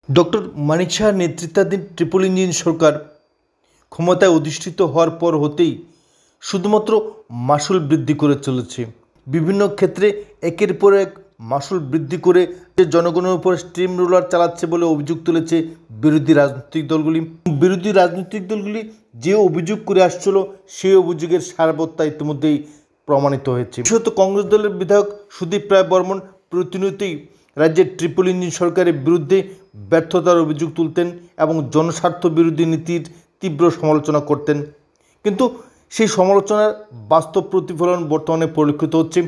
Doctor মানিক সাহার নেতৃত্বাধীন triple engine সরকার ক্ষমতায় অধিষ্ঠিত হওয়ার পর হতেই শুধুমাত্র মাসুল বৃদ্ধি করে চলেছে। বিভিন্ন ক্ষেত্রে একের পর এক মাসুল বৃদ্ধি করে জনগণের উপর স্টিম রোলার চালাচ্ছে বলে অভিযোগ তুলেছে বিরোধী রাজনৈতিক দলগুলি যে অভিযোগ করে আসছিল সেই অভিযোগের সারবত্তা ইতিমধ্যেই প্রমাণিত হয়েছে। বিশেষত কংগ্রেস দলের বিধায়ক সুদীপ রায় বর্মন প্রতিনিয়তই রাজ্যের ট্রিপল ইঞ্জিন সরকারের বিরুদ্ধে ব্যর্থতার অভিযোগ তুলতেন এবং জনস্বার্থ বিরোধী নীতির তীব্র সমালোচনা করতেন, কিন্তু সেই সমালোচনার বাস্তব প্রতিফলন বর্তমানে পরিলক্ষিত হচ্ছে।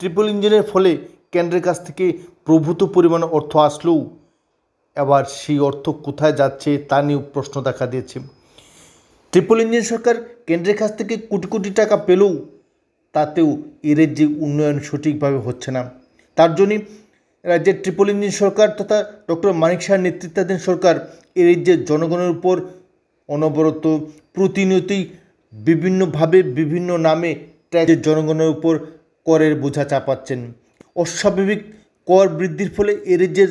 ট্রিপল ইঞ্জিনের ফলে কেন্দ্রের কাছ থেকে প্রভূত পরিমাণে অর্থ আসলেও এবার সেই অর্থ কোথায় যাচ্ছে তা নিয়ে প্রশ্ন দেখা দিয়েছে। ট্রিপল ইঞ্জিন সরকার কেন্দ্রের কাছ থেকে কোটি কোটি টাকা পেলেও তাতেও এর যে উন্নয়ন সঠিকভাবে হচ্ছে না। তার জন্যই রাজ্যের ট্রিপল ইঞ্জিন সরকার তথা ডক্টর মানিক সাহার নেতৃত্বাধীন সরকার এর যে জনগণের উপর অনবরত প্রতিনিয়তই বিভিন্নভাবে বিভিন্ন নামে ট্যাক্সের জনগণের উপর করের বোঝা চাপাচ্ছেন। অস্বাভাবিক কর বৃদ্ধির ফলে এর যে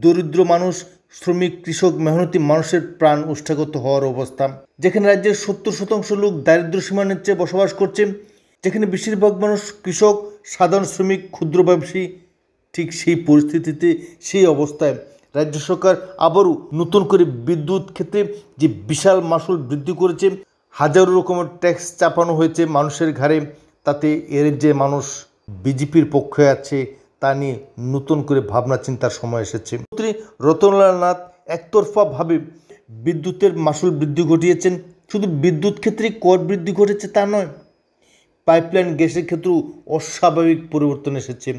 দরিদ্র মানুষ, শ্রমিক, কৃষক, মেহনতি মানুষের প্রাণ ওষ্ঠাগত হওয়ার অবস্থা। যেখানে রাজ্যের 70% লোক দারিদ্র্য সীমার নিচে বসবাস করছে, যেখানে বেশিরভাগ মানুষ কৃষক, সাধারণ শ্রমিক, ক্ষুদ্র ব্যবসায়ী, ঠিক সেই পরিস্থিতিতে সেই অবস্থায় রাজ্য সরকার আবারও নতুন করে বিদ্যুৎ ক্ষেত্রে যে বিশাল মাসুল বৃদ্ধি করেছে, হাজারো রকমের ট্যাক্স চাপানো হয়েছে মানুষের ঘাড়ে, তাতে এর যে মানুষ বিজেপির পক্ষে আছে তা নিয়ে নতুন করে ভাবনা চিন্তার সময় এসেছে। মন্ত্রী রতনলাল নাথ একতরফাভাবে বিদ্যুতের মাসুল বৃদ্ধি ঘটিয়েছেন। শুধু বিদ্যুৎ ক্ষেত্রে কর বৃদ্ধি ঘটেছে তা নয়, পাইপলাইন গ্যাসের ক্ষেত্রেও অস্বাভাবিক পরিবর্তন এসেছে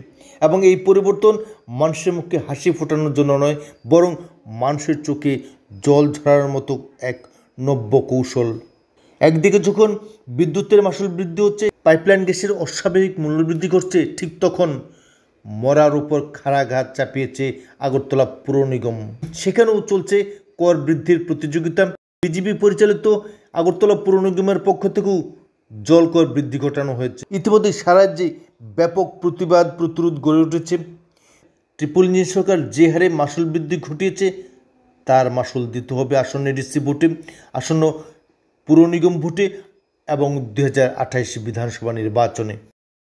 এবং এই পরিবর্তন মানুষের মুখে হাসি ফোটানোর জন্য নয়, বরং মানুষের চোখে জল ঝরার মতো এক নব্য কৌশল। একদিকে যখন বিদ্যুতের মাসুল বৃদ্ধি হচ্ছে, পাইপলাইন গ্যাসের অস্বাভাবিক মূল্যবৃদ্ধি করছে, ঠিক তখন মরার উপর খাড়া ঘাত চাপিয়েছে আগরতলা পুর নিগম। সেখানেও চলছে কর বৃদ্ধির প্রতিযোগিতা। বিজেপি পরিচালিত আগরতলা পুর নিগমের পক্ষ থেকেও জল কর বৃদ্ধি ঘটানো হয়েছে। ইতিমধ্যে সারা রাজ্যে ব্যাপক প্রতিবাদ প্রতিরোধ গড়ে উঠেছে। ট্রিপল ইঞ্জিন সরকার যে হারে মাসুল বৃদ্ধি ঘটিয়েছে তার মাসুল দিতে হবে আসন্ন ডিসি ভোটে, আসন্ন পুর নিগম ভোটে এবং 2028 বিধানসভা নির্বাচনে।